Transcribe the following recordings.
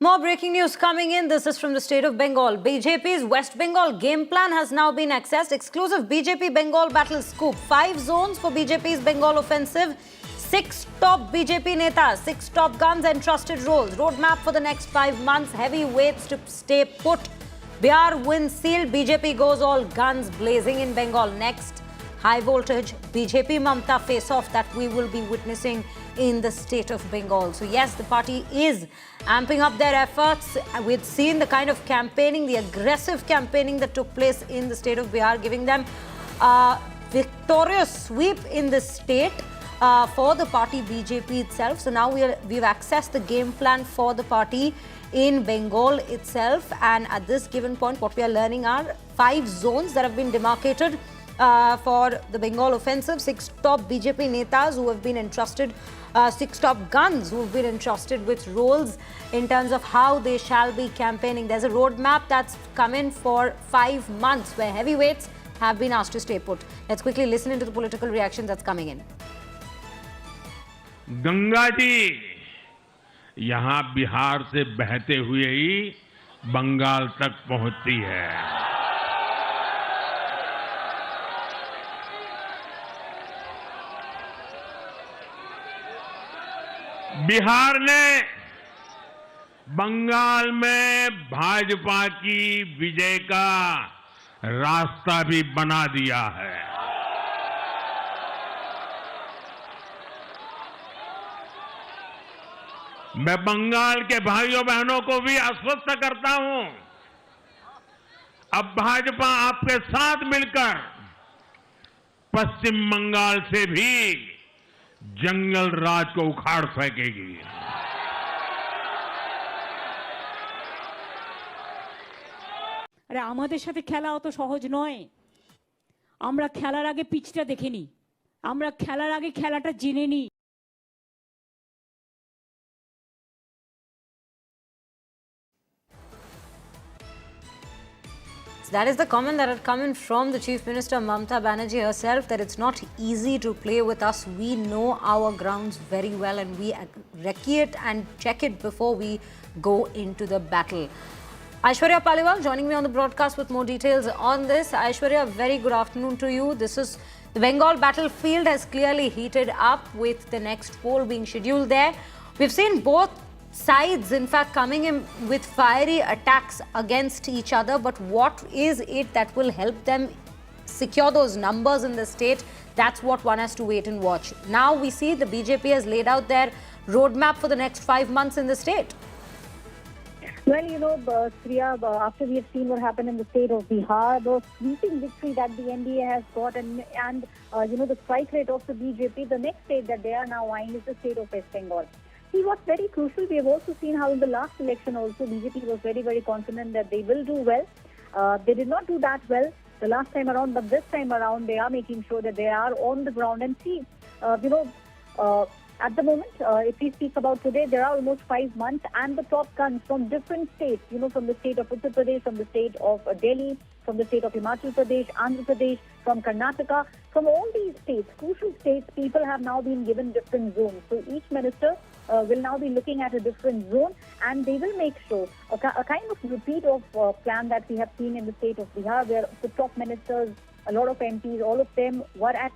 More breaking news coming in. This is from the state of Bengal. BJP's West Bengal game plan has now been accessed. Exclusive BJP Bengal battle scoop. 5 zones for BJP's Bengal offensive. 6 top BJP netas, 6 top guns entrusted roles. Roadmap for the next 5 months. Heavy weights to stay put. Bihar wins sealed. BJP goes all guns blazing in Bengal. Next, high voltage BJP Mamta face-off that we will be witnessing in the state of Bengal. So yes, the party is amping up their efforts. We've seen the kind of campaigning, the aggressive campaigning that took place in the state of Bihar, giving them a victorious sweep in the state for the party BJP itself. So now we've accessed the game plan for the party in Bengal itself, and at this given point what we are learning are 5 zones that have been demarcated for the Bengal offensive. 6 top BJP netas who have been entrusted, 6 top guns who have been entrusted with roles in terms of how they shall be campaigning. There's a roadmap that's come in for 5 months where heavyweights have been asked to stay put. Let's quickly listen into the political reaction that's coming in. Ganga ji यहाँ बिहार से बहते हुए ही बंगाल तक पहुंचती है। बिहार ने बंगाल में भाजपा की विजय का रास्ता भी बना दिया है। मैं बंगाल के भाइयों बहनों को भी आश्वस्त करता हूं, अब भाजपा आपके साथ मिलकर पश्चिम बंगाल से भी जंगल राज को उखाड़ फेंकेगी। আরে আমাদের সাথে খেলা অত সহজ নয়। আমরা খেলার আগে পিচটা দেখে নিই, আমরা খেলার আগে খেলাটা জেনে নিই। That is the comment that had come in from the Chief Minister Mamta Banerjee herself, that it's not easy to play with us. We know our grounds very well and we recce it and check it before we go into the battle. Aishwarya Paliwal joining me on the broadcast with more details on this. Aishwarya, very good afternoon to you. This is the Bengal battlefield has clearly heated up with the next poll being scheduled there. We've seen both sides, in fact, coming in with fiery attacks against each other. But what is it that will help them secure those numbers in the state? That's what one has to wait and watch. Now we see the BJP has laid out their roadmap for the next 5 months in the state. Well, you know, Priya, after we have seen what happened in the state of Bihar, the sweeping victory that the NDA has got and you know, the strike rate of the BJP, the next state that they are now eyeing is the state of West Bengal. See, what's very crucial, we have also seen how in the last election also BJP was very, very confident that they will do well. They did not do that well the last time around, but this time around they are making sure that they are on the ground. And see, you know, at the moment, if we speak about today, there are almost 5 months and the top guns from different states, you know, from the state of Uttar Pradesh, from the state of Delhi, from the state of Himachal Pradesh, Andhra Pradesh, from Karnataka, from all these states, crucial states, people have now been given different zones. So each minister will now be looking at a different zone, and they will make sure a kind of repeat of plan that we have seen in the state of Bihar, where the top ministers, a lot of MPs, all of them were at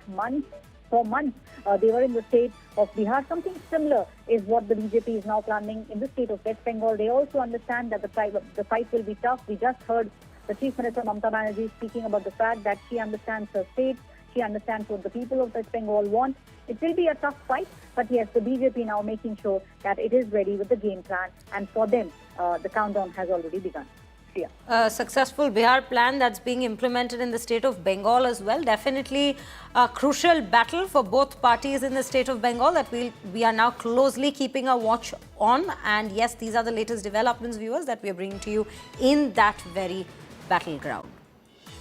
for months. They were in the state of Bihar. Something similar is what the BJP is now planning in the state of West Bengal. They also understand that the fight will be tough. We just heard the Chief Minister Mamta Banerjee speaking about the fact that she understands her state. She understands what the people of West Bengal want. It will be a tough fight, but yes, the BJP now making sure that it is ready with the game plan, and for them, the countdown has already begun. Yeah. A successful Bihar plan that's being implemented in the state of Bengal as well. Definitely a crucial battle for both parties in the state of Bengal that we are now closely keeping a watch on. And yes, these are the latest developments, viewers, that we are bringing to you in that very battleground.